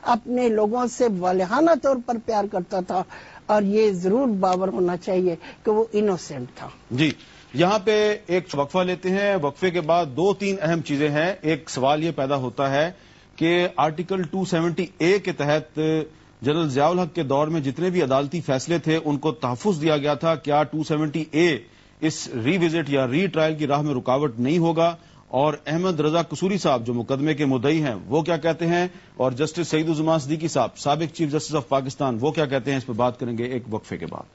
اپنے لوگوں سے والہانہ طور پر پیار کرتا تھا، اور یہ ضرور باور ہونا چاہیے کہ وہ انوسینٹ تھا. جی، یہاں پہ ایک وقفہ لیتے ہیں. وقفے کے بعد 2-3 اہم چیزیں ہیں. ایک سوال یہ پیدا ہوتا ہے کہ آرٹیکل 270A کے تحت جنرل ضیاء الحق کے دور میں جتنے بھی عدالتی فیصلے تھے ان کو تحفظ دیا گیا تھا. کیا 270A اس ری وزٹ یا ری ٹرائل کی راہ میں رکاوٹ نہیں ہوگا؟ اور احمد رضا قصوری صاحب جو مقدمے کے مدعی ہیں وہ کیا کہتے ہیں؟ اور جسٹس سعید الزمان صدیقی صاحب سابق چیف جسٹس آف پاکستان وہ کیا کہتے ہیں؟ اس پہ بات کریں گے ایک وقفے کے بعد.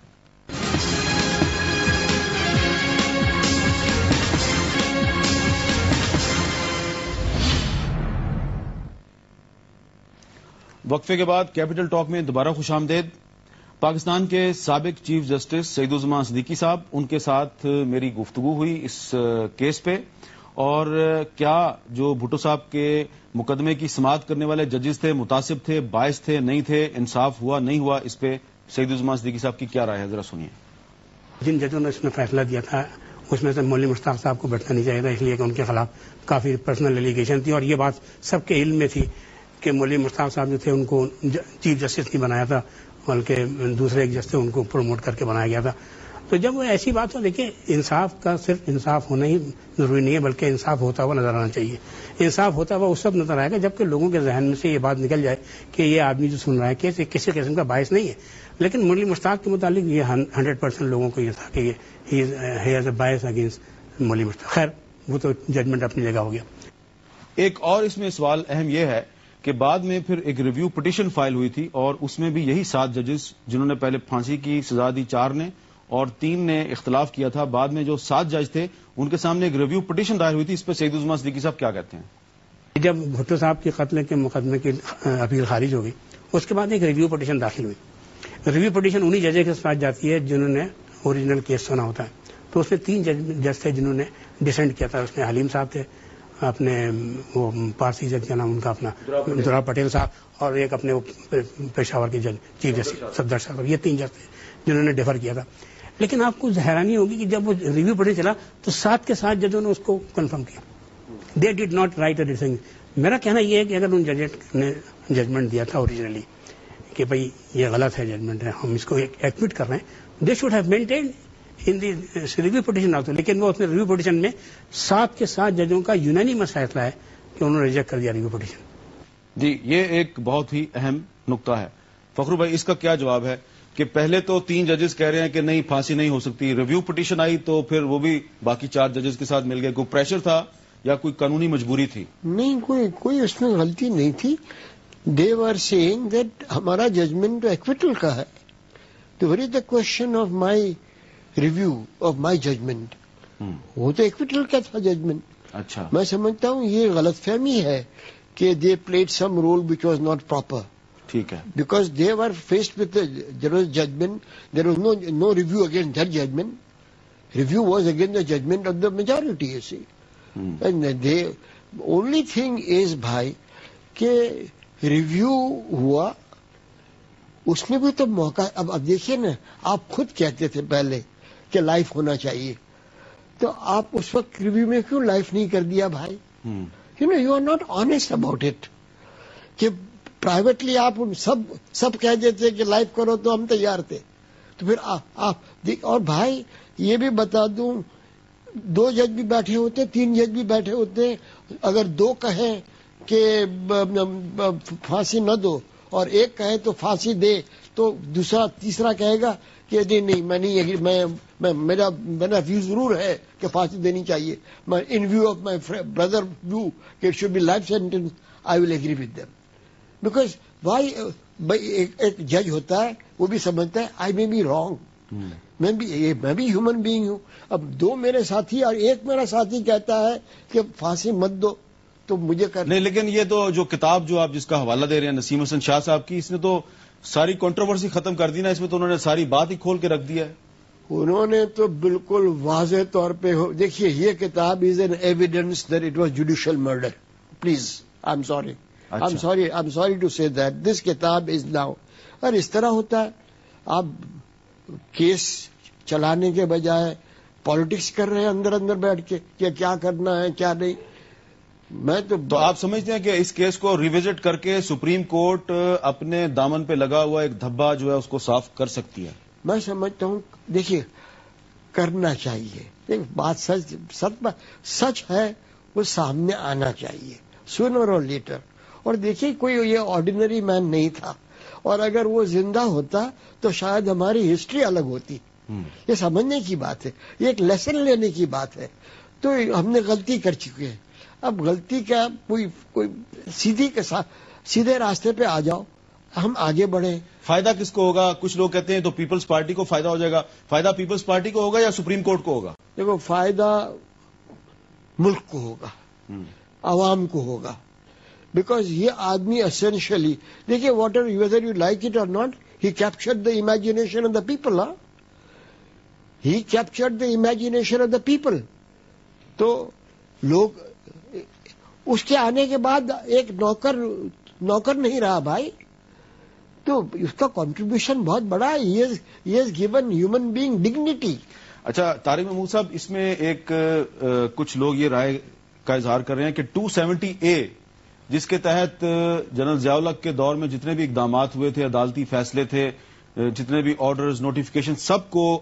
وقفے کے بعد کیپٹل ٹاک میں دوبارہ خوش آمدید. پاکستان کے سابق چیف جسٹس سعید الزمان صدیقی صاحب، ان کے ساتھ میری گفتگو ہوئی اس کیس پہ. اور کیا جو بھٹو صاحب کے مقدمے کی سماعت کرنے والے ججز تھے متعصب تھے، باعث تھے، نہیں تھے، انصاف ہوا نہیں ہوا، اس پہ سعید الزمان صدیقی صاحب کی کیا رائے ہے؟ ذرا سنیے. جن ججوں نے اس میں فیصلہ دیا تھا اس میں سے مولوی مشتاق صاحب کو بیٹھنا نہیں چاہیے تھا، اس لیے کہ ان کے خلاف کافی پرسنل ایلیگیشن تھی، اور یہ بات سب کے علم میں تھی کہ مولوی مشتاق صاحب جو تھے ان کو چیف جسٹس نہیں بنایا تھا، بلکہ دوسرے ایک جج تھے ان کو پروموٹ کر کے بنایا گیا تھا. تو جب وہ ایسی بات ہو، دیکھیں انصاف کا صرف انصاف ہونا ہی ضروری نہیں ہے، بلکہ انصاف ہوتا ہوا نظر آنا چاہیے. انصاف ہوتا ہوا اس وقت نظر آئے گا جبکہ لوگوں کے ذہن میں سے یہ بات نکل جائے کہ یہ آدمی جو سن رہا ہے کہ کسی قسم کا باعث نہیں ہے. لیکن مولوی مشتاق کے متعلق یہ 100% لوگوں کو یہ تھا کہ ہی ہیز اے باعث اگینسٹ مولوی مشتاق. خیر وہ تو ججمنٹ اپنی جگہ ہو گیا. ایک اور اس میں سوال اہم یہ ہے کہ بعد میں پھر ایک ریویو پٹیشن فائل ہوئی تھی اور اس میں بھی یہی 7 ججز جنہوں نے پہلے پھانسی کی سزا دی 4 نے اور 3 نے اختلاف کیا تھا، بعد میں جو 7 جج تھے ان کے سامنے ایک ریویو پٹیشن دائر ہوئی تھی. اس پہ سعید الزمان صدیقی صاحب کیا کہتے ہیں؟ جب بھٹو صاحب کے قتل کے مقدمے کی اپیل خارج ہو گئی اس کے بعد ایک ریویو پٹیشن داخل ہوئی. ریویو پٹیشن انہی ججوں کے ساتھ جاتی ہے جنہوں نے اوریجنل کیس سنا ہوتا ہے. تو اس میں 3 جج تھے جنہوں نے ڈسینٹ کیا تھا. اس میں حلیم صاحب تھے، اپنے وہ پارسی جج کا نام ان کا اپنا درا پٹیل صاحب، اور ایک اپنے پشاور کے جج چیف جسٹس صفدر صاحب. یہ 3 جج تھے جنہوں نے ڈیفر کیا تھا. لیکن آپ کو حیرانی ہوگی کہ جب وہ ریویو پڑھنے چلا تو 7 کے 7 ججوں نے اس کو کنفرم کیا. دے ڈیڈ ناٹ رائٹ اے ڈسنگ. میرا کہنا یہ ہے کہ اگر ان ججز نے ججمنٹ دیا تھا اوریجنلی کہ بھائی یہ غلط ہے ججمنٹ ہے، ہم اس کو ایڈمٹ کر رہے ہیں، they should have maintained in the review petition also. لیکن وہ اس نے ریویو پٹیشن میں 7 کے 7 ججوں کا یونینیمس فیصلہ ہے کہ انہوں نے ریجیکٹ کر دیا ریویو پٹیشن. جی، یہ ایک بہت ہی اہم نقطہ ہے. فخرو بھائی اس کا کیا جواب ہے کہ پہلے تو 3 ججز کہہ رہے ہیں کہ نہیں پھانسی نہیں ہو سکتی، ریویو پٹیشن آئی تو پھر وہ بھی باقی 4 ججز کے ساتھ مل گئے. کوئی پریشر تھا یا کوئی قانونی مجبوری تھی؟ نہیں، کوئی اس میں غلطی نہیں تھی. دے آر سیئنگ دیٹ ہمارا ججمنٹ ایکویٹل کا ہے. تو what is the question of my review of my judgment? وہ تو ایکویٹل کا تھا ججمنٹ. اچھا، میں سمجھتا ہوں یہ غلط فہمی ہے کہ they played some role which was not proper. ٹھیک ہے. Because they were faced with there was judgment, there was no review against their judgment. Review was against the judgment of the majority, you see. And the only thing is bhai کہ review ہوا اس میں بھی تو موقع. اب دیکھیے نا، آپ خود کہتے تھے پہلے کہ لائف ہونا چاہیے، تو آپ اس وقت ریویو میں کیوں لائف نہیں کر دیا بھائی؟ you are not honest about it. کہ پرائیویٹلی آپ سب کہہ دیتے کہ لائف کرو تو ہم تیار تھے. تو پھر آپ اور بھائی یہ بھی بتا دوں، 2 جج بھی بیٹھے ہوتے، 3 جج بھی بیٹھے ہوتے. اگر 2 کہیں کہ پھانسی نہ دو اور 1 کہے تو پھانسی دے، تو تیسرا کہے گا کہ نہیں میں نہیں، میرا ویو ضرور ہے کہ پھانسی دینی چاہیے. In view of my brother view کہ it should be life sentence, I will agree with them. Because why ایک جج ہوتا ہے وہ بھی سمجھتا ہے آئی مے بی رانگ، میں بھی ہیومن بینگ ہوں. اب 2 میرے ساتھی اور 1 میرا ساتھی کہتا ہے کہ پھانسی مت دو تو مجھے نہیں. لیکن یہ تو جو کتاب جو آپ جس کا حوالہ دے رہے ہیں نسیم حسن شاہ صاحب کی، اس نے تو ساری کنٹروورسی ختم کر دی نا. اس میں تو انہوں نے ساری بات ہی کھول کے رکھ دیا ہے. انہوں نے تو بالکل واضح طور پہ دیکھیے یہ کتاب is an evidence that it was judicial murder. Please I am sorry, I'm sorry to say that this kitab is now. اور اس طرح ہوتا ہے، آپ کیس چلانے کے بجائے پالیٹکس کر رہے ہیں اندر بیٹھ کے کہ کیا کرنا ہے کیا نہیں. میں تو آپ سمجھتے ہیں کہ اس کیس کو ریوزٹ کر کے سپریم کورٹ اپنے دامن پہ لگا ہوا ایک دھبا جو ہے اس کو صاف کر سکتی ہے؟ میں سمجھتا ہوں دیکھیے کرنا چاہیے. بات سچ ہے وہ سامنے آنا چاہیے سونر اور لیٹر. اور دیکھیے کوئی یہ آرڈینری مین نہیں تھا, اور اگر وہ زندہ ہوتا تو شاید ہماری ہسٹری الگ ہوتی. یہ سمجھنے کی بات ہے, یہ ایک لیسن لینے کی بات ہے. تو ہم نے غلطی کر چکے ہیں, اب غلطی کا کوئی سیدھے راستے پہ آ جاؤ, ہم آگے بڑھیں. فائدہ کس کو ہوگا؟ کچھ لوگ کہتے ہیں تو پیپلز پارٹی کو فائدہ ہو جائے گا. فائدہ پیپلز پارٹی کو ہوگا یا سپریم کورٹ کو ہوگا؟ دیکھو فائدہ ملک کو ہوگا, عوام کو ہوگا, بیکاز یہ آدمی اسینشلی دیکھیے whatever whether you like it or not, he captured the imagination of the people. He captured the imagination of the people. تو لوگ اس کے آنے کے بعد ایک نوکر نہیں رہا بھائی, تو اس کا کنٹریبیوشن بہت بڑا ہے. He has given human being dignity. اچھا طارق محمود صاحب, اس میں ایک کچھ لوگ یہ رائے کا اظہار کر رہے ہیں کہ 270A جس کے تحت جنرل ضیاء الحق کے دور میں جتنے بھی اقدامات ہوئے تھے, عدالتی فیصلے تھے, جتنے بھی آرڈرز, نوٹیفیکیشن, سب کو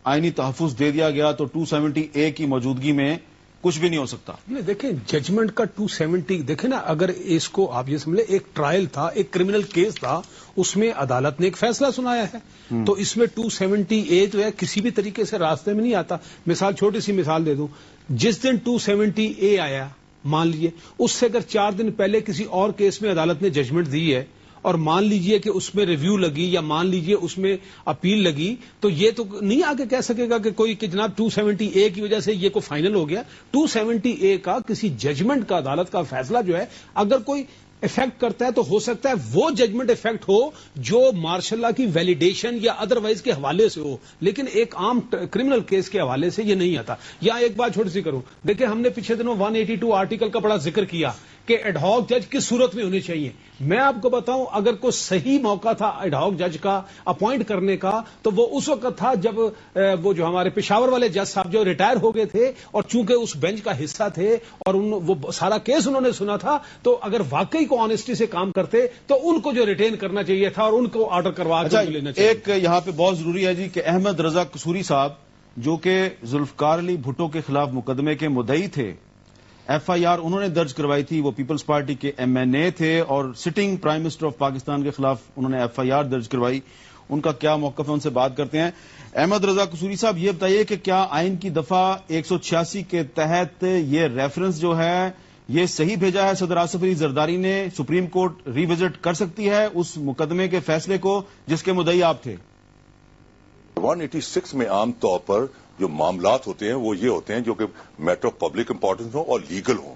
آئینی تحفظ دے دیا گیا, تو 270A کی موجودگی میں کچھ بھی نہیں ہو سکتا. دیکھیں ججمنٹ کا 270 دیکھیں نا, اگر اس کو آپ یہ سمجھ لیں ایک ٹرائل تھا, ایک کرمنل کیس تھا, اس میں عدالت نے ایک فیصلہ سنایا ہے, تو اس میں 270A جو ہے کسی بھی طریقے سے راستے میں نہیں آتا. مثال, چھوٹی سی مثال دے دوں, جس دن 270A آیا, مان لیجئے اس سے اگر 4 دن پہلے کسی اور کیس میں عدالت نے ججمنٹ دی ہے, اور مان لیجئے کہ اس میں ریویو لگی یا مان لیجئے اس میں اپیل لگی, تو یہ تو نہیں آگے کہہ سکے گا کہ کوئی کہ جناب 270A کی وجہ سے یہ کو فائنل ہو گیا. 270A کا کسی ججمنٹ کا, عدالت کا فیصلہ جو ہے اگر کوئی افیکٹ کرتا ہے تو ہو سکتا ہے وہ ججمنٹ افیکٹ ہو جو مارشل لا کی ویلیڈیشن یا ادروائز کے حوالے سے ہو, لیکن ایک عام کرمنل کیس کے حوالے سے یہ نہیں آتا. یا ایک بات چھوٹی سی کروں, دیکھیں ہم نے پچھلے دنوں 182 آرٹیکل کا بڑا ذکر کیا کہ ایڈ ہاک جج کس صورت میں ہونے چاہیے. میں آپ کو بتاؤں, اگر کوئی صحیح موقع تھا ایڈ ہاک جج کا اپوائنٹ کرنے کا, تو وہ اس وقت تھا جب وہ جو ہمارے پشاور والے جج صاحب جو ریٹائر ہو گئے تھے, اور چونکہ اس بینچ کا حصہ تھے اور وہ سارا کیس انہوں نے سنا تھا, تو اگر واقعی کو آنےسٹی سے کام کرتے تو ان کو جو ریٹین کرنا چاہیے تھا اور ان کو آرڈر کروا کے لینا چاہیے. ایک یہاں پہ بہت ضروری ہے جی کہ احمد رضا قصوری صاحب جو کہ ذوالفقار علی بھٹو کے خلاف مقدمے کے مدعی تھے, FIR انہوں نے درج کروائی تھی, وہ پیپلز پارٹی کے MNA تھے, اور sitting prime minister of Pakistan کے خلاف انہوں نے FIR درج کروائی. ان کا کیا موقف ہے, ان سے بات کرتے ہیں. احمد رضا قصوری صاحب, یہ بتائیے کہ کیا آئین کی دفعہ 186 کے تحت یہ ریفرنس جو ہے یہ صحیح بھیجا ہے صدر آصف علی زرداری نے, سپریم کورٹ ریوزٹ کر سکتی ہے اس مقدمے کے فیصلے کو جس کے مدعی آپ تھے؟ 186 میں عام طور پر جو معاملات ہوتے ہیں وہ یہ ہوتے ہیں جو کہ میٹر آف پبلک امپورٹنس ہوں اور لیگل ہوں.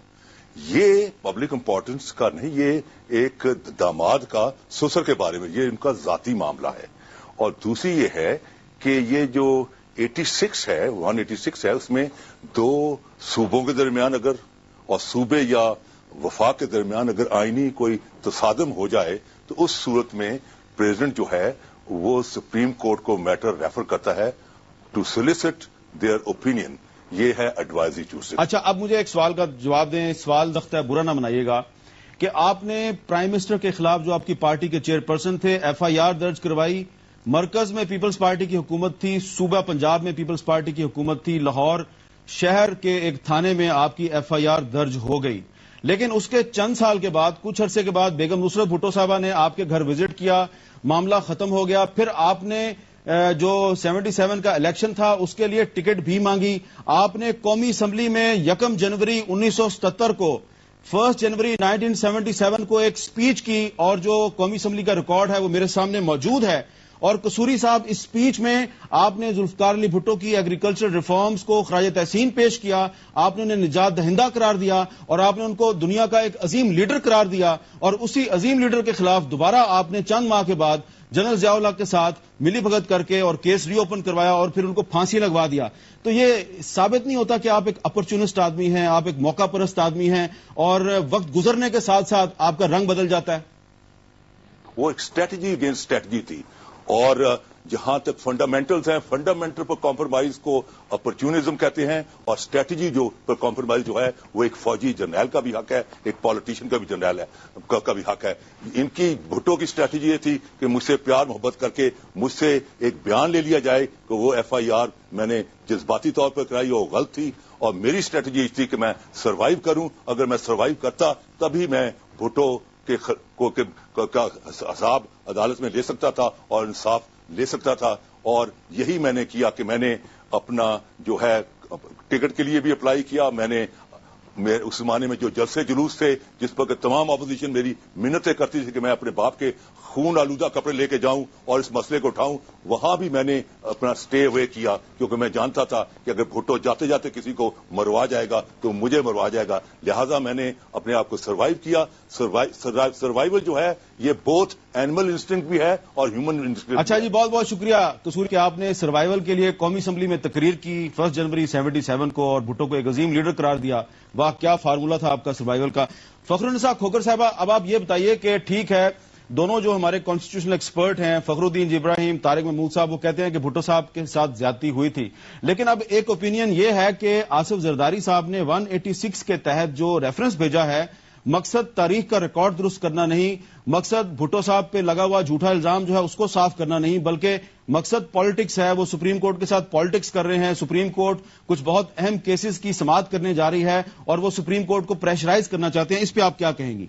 یہ پبلک امپورٹنس کا نہیں, یہ ایک داماد کا سسر کے بارے میں, یہ ان کا ذاتی معاملہ ہے. اور دوسری یہ ہے کہ یہ جو 186 ہے اس میں 2 صوبوں کے درمیان اگر, اور صوبے یا وفاق کے درمیان اگر آئینی کوئی تصادم ہو جائے تو اس صورت میں پریزیڈنٹ جو ہے وہ سپریم کورٹ کو میٹر ریفر کرتا ہے ٹو سولیسٹ دیئر اوپینین. یہ ہے ایڈوائزری چوز. اچھا, اب مجھے ایک سوال کا جواب دیں, سوال دختہ ہے, برا نہ منائیے گا, کہ آپ نے پرائم منسٹر کے خلاف جو آپ کی پارٹی کے چیئرپرسن تھے FIR درج کروائی. مرکز میں پیپلز پارٹی کی حکومت تھی, صوبہ پنجاب میں پیپلز پارٹی کی حکومت تھی, لاہور شہر کے ایک تھانے میں آپ کی FIR درج ہو گئی. لیکن اس کے چند سال کے بعد, کچھ عرصے کے بعد بیگم نصرت بھٹو صاحبہ نے آپ کے گھر وزٹ کیا, معاملہ ختم ہو گیا. پھر آپ نے جو 77 کا الیکشن تھا اس کے لیے ٹکٹ بھی مانگی. آپ نے قومی اسمبلی میں 1 جنوری 1977 کو 1 جنوری 1977 کو ایک سپیچ کی, اور جو قومی اسمبلی کا ریکارڈ ہے وہ میرے سامنے موجود ہے. اور قصوری صاحب, اس سپیچ میں آپ نے ذوالفقار علی بھٹو کی ایگریکلچر ریفارمز کو خراج تحسین پیش کیا, آپ نے انہیں نجات دہندہ قرار دیا, اور آپ نے ان کو دنیا کا ایک عظیم لیڈر قرار دیا. اور اسی عظیم لیڈر کے خلاف دوبارہ آپ نے چند ماہ کے بعد جنرل ضیاء الحق کے ساتھ ملی بھگت کر کے اور کیس ری اوپن کروایا, اور پھر ان کو پھانسی لگوا دیا. تو یہ ثابت نہیں ہوتا کہ آپ ایک اپرچونسٹ آدمی ہیں, آپ ایک موقع پرست آدمی ہیں, اور وقت گزرنے کے ساتھ ساتھ آپ کا رنگ بدل جاتا ہے؟ وہ ایک اسٹریٹجی اگینسٹ اسٹریٹجی تھی, اور جہاں تک فنڈامنٹلز ہیں، فنڈامنٹل پر کمپرومائز کو اپرچونزم کہتے ہیں، اور اسٹریٹجی جو پر کمپرومائز جو ہے وہ ایک فوجی جرنیل کا بھی حق ہے، ایک پالیٹیشین کا بھی جرنیل ہے کا بھی حق ہے. ان کی بھٹو کی اسٹریٹجی یہ تھی کہ مجھ سے پیار محبت کر کے مجھ سے ایک بیان لے لیا جائے کہ وہ FIR میں نے جذباتی طور پر کرائی، وہ غلط تھی، اور میری اسٹریٹجی یہ تھی کہ میں سروائیو کروں. اگر میں سروائیو کرتا تبھی میں بھٹو کے حساب عدالت میں لے سکتا تھا اور انصاف لے سکتا تھا. اور یہی میں نے کیا کہ میں نے اپنا جو ہے ٹکٹ کے لیے بھی اپلائی کیا. میں نے اس زمانے میں جو جلسے جلوس تھے جس پر کہ تمام اپوزیشن میری منتیں کرتی تھی کہ میں اپنے باپ کے خون آلودہ کپڑے لے کے جاؤں اور اس مسئلے کو اٹھاؤں، وہاں بھی میں نے اپنا سٹے اوے کیا، کیونکہ میں جانتا تھا کہ اگر بھٹو جاتے جاتے کسی کو مروا جائے گا تو مجھے مروا جائے گا. لہٰذا میں نے اپنے آپ کو سروائیو کیا. سروائیول جو ہے یہ بوتھ اینیمل انسٹنکٹ بھی ہے اور ہیومن انسٹنکٹ. اچھا جی، بہت بہت شکریہ قصور کہ آپ نے سروائیول کے لیے قومی اسمبلی میں تقریر کی 1 جنوری 77 کو اور بھٹو کو ایک عظیم لیڈر قرار دیا. واہ، کیا فارمولہ تھا آپ کا سروائیول کا. فخرالنساء کھوکھر صاحبہ، اب آپ یہ بتائیے کہ ٹھیک ہے دونوں جو ہمارے کانسٹیٹیوشنل ایکسپرٹ ہیں فخر الدین ابراہیم، طارق محمود صاحب، وہ کہتے ہیں کہ بھٹو صاحب کے ساتھ زیادتی ہوئی تھی، لیکن اب ایک اوپینین یہ ہے کہ آصف زرداری صاحب نے 186 کے تحت جو ریفرنس بھیجا ہے، مقصد تاریخ کا ریکارڈ درست کرنا نہیں، مقصد بھٹو صاحب پہ لگا ہوا جھوٹا الزام جو ہے اس کو صاف کرنا نہیں، بلکہ مقصد پالیٹکس ہے. وہ سپریم کورٹ کے ساتھ پالیٹکس کر رہے ہیں. سپریم کورٹ کچھ بہت اہم کیسز کی سماعت کرنے جا رہی ہے اور وہ سپریم کورٹ کو پریشرائز کرنا چاہتے ہیں. اس پہ آپ کیا کہیں گی؟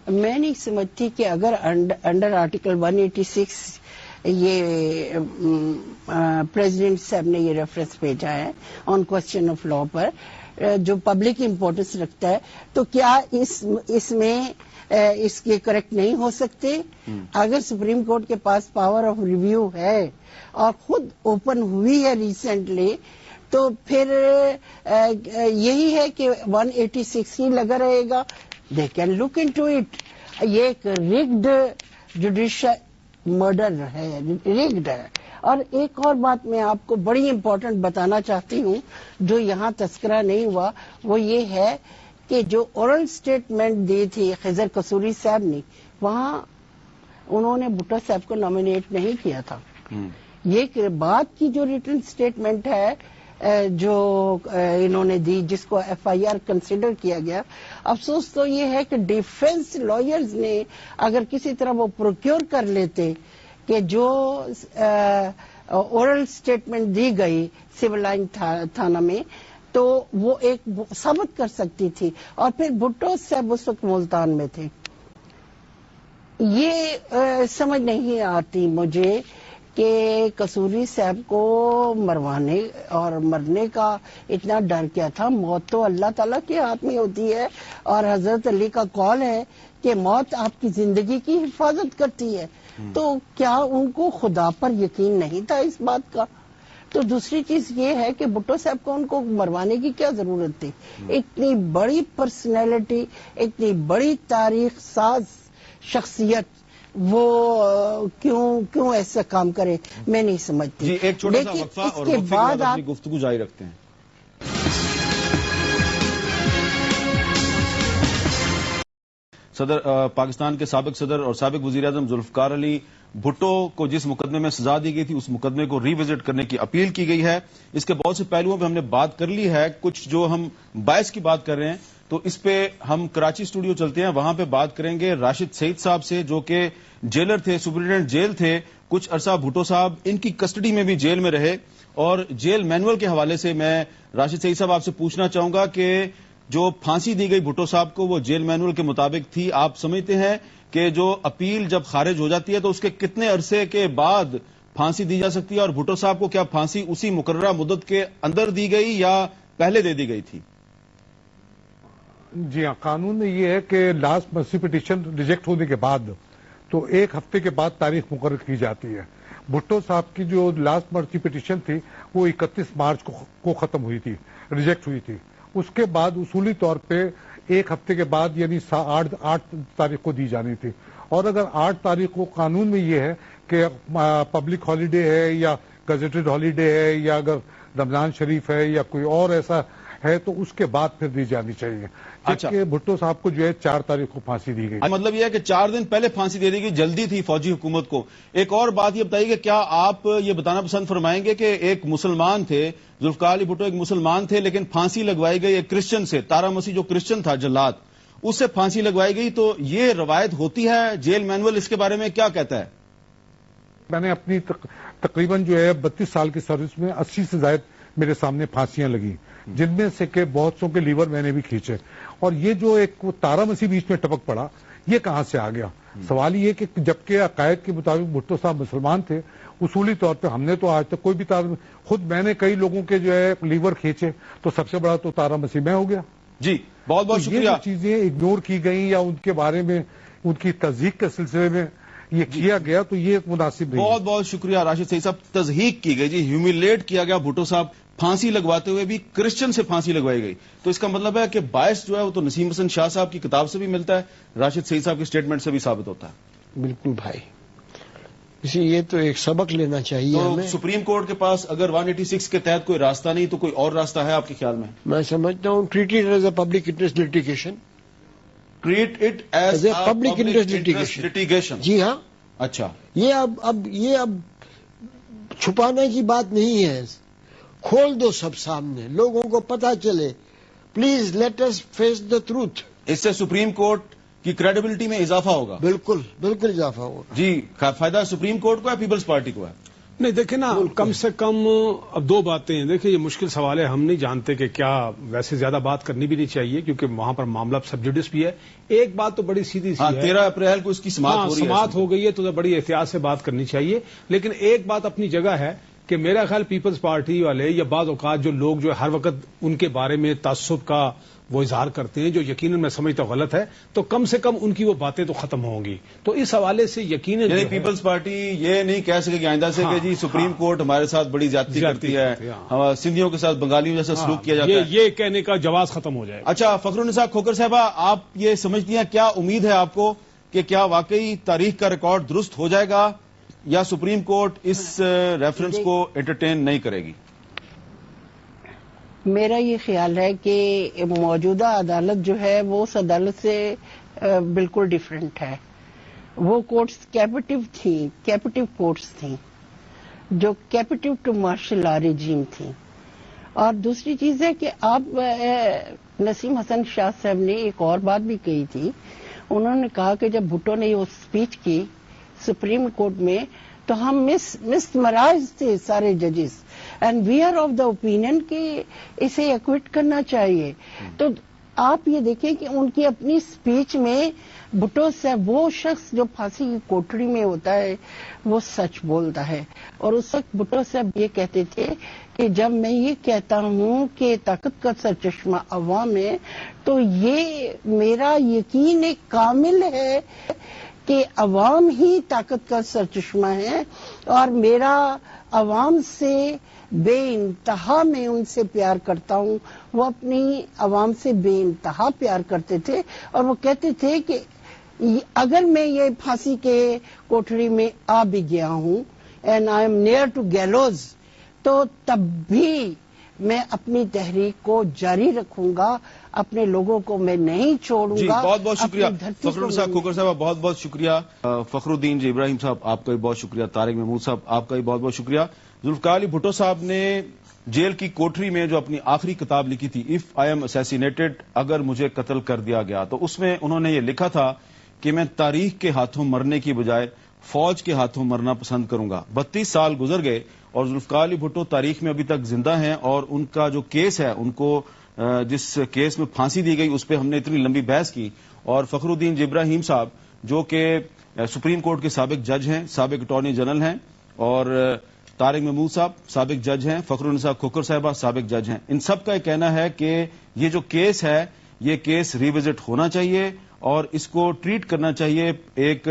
میں نہیں سمجھتی کہ اگر انڈر آرٹیکل 186 یہ پریزیڈنٹ صاحب نے یہ ریفرنس بھیجا ہے آن کوسچن آف لا پر جو پبلک امپورٹنس رکھتا ہے، تو کیا اس میں اس کے کریکٹ نہیں ہو سکتے؟ اگر سپریم کورٹ کے پاس پاور آف ریویو ہے اور خود اوپن ہوئی ہے ریسنٹلی، تو پھر یہی ہے کہ 186 ہی لگا رہے گا. They can look into it. یہ ایک rigged judicial murder ہے، rigged ہے. اور ایک اور بات میں آپ کو بڑی امپورٹنٹ بتانا چاہتی ہوں جو یہاں تذکرہ نہیں ہوا، وہ یہ ہے کہ جو اورل سٹیٹمنٹ دی تھی خضر قصوری صاحب نے، وہاں انہوں نے بھٹو صاحب کو نامینیٹ نہیں کیا تھا. یہ بات کی جو ریٹن سٹیٹمنٹ ہے جو انہوں نے دی، جس کو FIR کنسیڈر کیا گیا، افسوس تو یہ ہے کہ ڈیفنس لائرز نے اگر کسی طرح وہ پروکیور کر لیتے کہ جو اورل سٹیٹمنٹ دی گئی سول لائن تھانہ میں، تو وہ ایک ثابت کر سکتی تھی. اور پھر بھٹو صاحب اس وقت ملتان میں تھے. یہ سمجھ نہیں آتی مجھے کہ قصوری صاحب کو مروانے اور مرنے کا اتنا ڈر کیا تھا. موت تو اللہ تعالیٰ کے ہاتھ میں ہوتی ہے، اور حضرت علی کا قول ہے کہ موت آپ کی زندگی کی حفاظت کرتی ہے. تو کیا ان کو خدا پر یقین نہیں تھا اس بات کا؟ تو دوسری چیز یہ ہے کہ بھٹو صاحب کو ان کو مروانے کی کیا ضرورت تھی؟ اتنی بڑی پرسنالٹی، اتنی بڑی تاریخ ساز شخصیت، وہ کیوں ایسا کام کرے؟ میں نہیں سمجھتی. جی، ایک چھوٹا سا وقفہ اور وقفے کے بعد اپنی گفتگو جاری رکھتے ہیں. صدر پاکستان کے سابق صدر اور سابق وزیر اعظم ذوالفقار علی بھٹو کو جس مقدمے میں سزا دی گئی تھی، اس مقدمے کو ری وزٹ کرنے کی اپیل کی گئی ہے. اس کے بہت سے پہلوؤں پہ ہم نے بات کر لی ہے. کچھ جو ہم باعث کی بات کر رہے ہیں تو اس پہ ہم کراچی اسٹوڈیو چلتے ہیں، وہاں پہ بات کریں گے راشد سعید صاحب سے جو کہ جیلر تھے، سپرنٹینڈنٹ جیل تھے. کچھ عرصہ بھٹو صاحب ان کی کسٹڈی میں بھی جیل میں رہے، اور جیل مینول کے حوالے سے میں راشد سعید صاحب آپ سے پوچھنا چاہوں گا کہ جو پھانسی دی گئی بھٹو صاحب کو وہ جیل مینول کے مطابق تھی. آپ سمجھتے ہیں کہ جو اپیل جب خارج ہو جاتی ہے تو اس کے کتنے عرصے کے بعد پھانسی دی جا سکتی ہے، اور بھٹو صاحب کو کیا پھانسی اسی مقررہ مدت کے اندر دی گئی یا پہلے دے دی گئی تھی؟ جی ہاں، قانون میں یہ ہے کہ لاسٹ مرسی پٹیشن ریجیکٹ ہونے کے بعد تو 1 ہفتے کے بعد تاریخ مقرر کی جاتی ہے. بھٹو صاحب کی جو لاسٹ مرسی پٹیشن تھی وہ 31 مارچ کو ختم ہوئی تھی، ریجیکٹ ہوئی تھی. اس کے بعد اصولی طور پہ 1 ہفتے کے بعد یعنی 8 تاریخ کو دی جانی تھی. اور اگر 8 تاریخ کو قانون میں یہ ہے کہ پبلک ہالیڈے ہے یا گزٹڈ ہالیڈے ہے یا اگر رمضان شریف ہے یا کوئی اور ایسا ہے تو اس کے بعد پھر دی جانی چاہیے. جبکہ بھٹو صاحب کو جو ہے 4 تاریخ کو پھانسی دی گئی. مطلب یہ ہے کہ 4 دن پہلے پھانسی دے دی گئی، جلدی تھی فوجی حکومت کو. ایک اور بات یہ بتائیے کہ کیا آپ یہ بتانا پسند فرمائیں گے کہ ایک مسلمان تھے، ذوالفقار علی بھٹو ایک مسلمان تھے، لیکن پھانسی لگوائی گئی ایک کرسچن سے، تارا مسیح جو کرسچن تھا جلاد، اس سے پھانسی لگوائی گئی. تو یہ روایت ہوتی ہے؟ جیل مینول اس کے بارے میں کیا کہتا ہے؟ میں نے اپنی تقریباً جو ہے 32 سال کی سروس میں 80 سے زائد میرے سامنے پھانسیاں لگی، جن میں سے کہ بہت سو کے لیور میں نے بھی کھینچے. اور یہ جو ایک تارا مسیح بیچ میں ٹپک پڑا، یہ کہاں سے آ گیا؟ سوال یہ کہ جبکہ عقائد کے مطابق بھٹو صاحب مسلمان تھے، اصولی طور پہ ہم نے تو آج تک کوئی بھی خود میں نے کئی لوگوں کے جو ہے لیور کھینچے، تو سب سے بڑا تو تارا مسیح میں ہو گیا. جی بہت بہت شکریہ. یہ چیزیں اگنور کی گئیں یا ان کے بارے میں ان کی تصدیق کے سلسلے میں یہ کیا گیا تو یہ مناسب نہیں. بہت بہت شکریہ راشد سعید صاحب. تضحیق کی گئی، جی ہیومیلیٹ کیا گیا بھٹو صاحب، پھانسی لگواتے ہوئے بھی کرسچن سے پھانسی لگوائی گئی. تو اس کا مطلب ہے کہ باعث جو ہے وہ تو نسیم حسن شاہ صاحب کی کتاب سے بھی ملتا ہے، راشد سعید صاحب کے اسٹیٹمنٹ سے بھی ثابت ہوتا ہے. بالکل بھائی، اسی یہ تو ایک سبق لینا چاہیے تو ہمیں. سپریم کورٹ کے پاس اگر 186 کے تحت کوئی راستہ نہیں تو کوئی اور راستہ ہے آپ کے خیال میں؟ میں سمجھتا ہوں treat it as a public interest litigation. Treat it as a public interest litigation. جی ہاں. اچھا، یہ اب چھپانے کی بات نہیں ہے، کھول دو سب سامنے، لوگوں کو پتا چلے. Please let us face the truth. اس سے سپریم کورٹ کی کریڈیبلٹی میں اضافہ ہوگا. بالکل بالکل اضافہ ہوگا. جی، فائدہ سپریم کورٹ کو ہے پیپلز پارٹی کو ہے؟ نہیں دیکھیں نا، کم سے کم اب 2 باتیں ہیں. دیکھیں یہ مشکل سوال ہے، ہم نہیں جانتے کہ کیا، ویسے زیادہ بات کرنی بھی نہیں چاہیے کیونکہ وہاں پر معاملہ سب جوڈس بھی ہے. ایک بات تو بڑی سیدھی سی ہے، 13 اپریل کو اس کی سماعت ہو گئی ہے تو بڑی احتیاط سے بات کرنی چاہیے. لیکن ایک بات اپنی جگہ ہے کہ میرا خیال پیپلز پارٹی والے یا بعض اوقات جو لوگ جو ہر وقت ان کے بارے میں تعصب کا وہ اظہار کرتے ہیں، جو یقیناً میں سمجھتا ہوں غلط ہے، تو کم سے کم ان کی وہ باتیں تو ختم ہوں گی. تو اس حوالے سے یقیناً یعنی پیپلز پارٹی یہ نہیں کہہ سکے کہ آئندہ سے کہ جی سپریم کورٹ ہمارے ساتھ بڑی زیادتی کرتی ہے، سندھیوں کے ساتھ بنگالیوں جیسا سلوک کیا جاتا ہے، یہ کہنے کا جواز ختم ہو جائے. اچھا فخر النساء کھوکھر صاحبہ، آپ یہ سمجھتی ہیں، کیا امید ہے آپ کو کہ کیا واقعی تاریخ کا ریکارڈ درست ہو جائے گا یا سپریم کورٹ اس ریفرنس کو انٹرٹین نہیں کرے گی؟ میرا یہ خیال ہے کہ موجودہ عدالت جو ہے وہ اس عدالت سے بالکل ڈیفرنٹ ہے. وہ کورٹس کیپٹیو کورٹس تھیں جو captive to martial law regime تھیں. اور دوسری چیز ہے کہ آپ نسیم حسن شاہ صاحب نے ایک اور بات بھی کہی تھی. انہوں نے کہا کہ جب بھٹو نے وہ اسپیچ کی سپریم کورٹ میں تو ہم مسمرائز تھے سارے ججز، and we are of the opinion کہ اسے ایکوٹ کرنا چاہیے. تو آپ یہ دیکھیں کہ ان کی اپنی اسپیچ میں بھٹو سے وہ شخص جو پھانسی کی کوٹڑی میں ہوتا ہے وہ سچ بولتا ہے. اور اس وقت بھٹو صاحب یہ کہتے تھے کہ جب میں یہ کہتا ہوں کہ طاقت کا سرچشمہ عوام ہے تو یہ میرا یقین ایک کامل ہے کہ عوام ہی طاقت کا سرچشمہ ہے، اور میرا عوام سے بے انتہا میں ان سے پیار کرتا ہوں. وہ اپنی عوام سے بے انتہا پیار کرتے تھے اور وہ کہتے تھے کہ اگر میں یہ پھانسی کے کوٹڑی میں آ بھی گیا ہوں and I am near to gallows, تو تب بھی میں اپنی تحریک کو جاری رکھوں گا، اپنے لوگوں کو میں نہیں چھوڑوں گا. جی بہت بہت شکریہ فخر النساء کھوکھر صاحب، بہت بہت شکریہ. فخر الدین جی ابراہیم صاحب آپ کا بھی بہت شکریہ. طارق محمود صاحب آپ کا بھی بہت بہت شکریہ. ذوالفقار علی بھٹو صاحب نے جیل کی کوٹری میں جو اپنی آخری کتاب لکھی تھی، اف آئی ایم اسیسینیٹڈ، اگر مجھے قتل کر دیا گیا، تو اس میں انہوں نے یہ لکھا تھا کہ میں تاریخ کے ہاتھوں مرنے کی بجائے فوج کے ہاتھوں مرنا پسند کروں گا. 32 سال گزر گئے اور ذوالفقار علی بھٹو تاریخ میں ابھی تک زندہ ہیں، اور ان کا جو کیس ہے، ان کو جس کیس میں پھانسی دی گئی اس پہ ہم نے اتنی لمبی بحث کی. اور فخر الدین جی ابراہیم صاحب جو کہ سپریم کورٹ کے سابق جج ہیں، سابق اٹارنی جنرل ہیں، اور طارق محمود صاحب سابق جج ہیں، فخر النساء کھوکھر صاحبہ سابق جج ہیں، ان سب کا یہ کہنا ہے کہ یہ جو کیس ہے یہ کیس ریوزٹ ہونا چاہیے اور اس کو ٹریٹ کرنا چاہیے ایک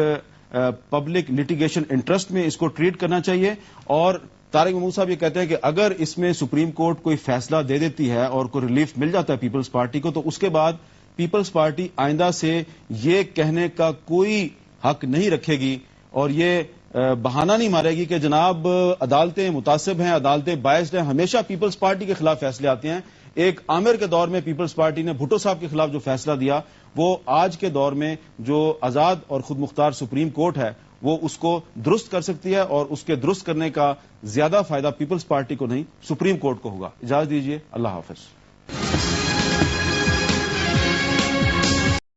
پبلک لٹیگیشن انٹرسٹ میں، اس کو ٹریٹ کرنا چاہیے. اور طارق محمود صاحب یہ کہتے ہیں کہ اگر اس میں سپریم کورٹ کوئی فیصلہ دے دیتی ہے اور کوئی ریلیف مل جاتا ہے پیپلز پارٹی کو، تو اس کے بعد پیپلز پارٹی آئندہ سے یہ کہنے کا کوئی حق نہیں رکھے گی اور یہ بہانہ نہیں مارے گی کہ جناب عدالتیں متعصب ہیں، عدالتیں بائسڈ ہیں. ہمیشہ پیپلز پارٹی کے خلاف فیصلے آتے ہیں. ایک عامر کے دور میں پیپلز پارٹی نے بھٹو صاحب کے خلاف جو فیصلہ دیا وہ آج کے دور میں جو آزاد اور خود مختار سپریم کورٹ ہے وہ اس کو درست کر سکتی ہے، اور اس کے درست کرنے کا زیادہ فائدہ پیپلز پارٹی کو نہیں سپریم کورٹ کو ہوگا. اجازت دیجیے، اللہ حافظ.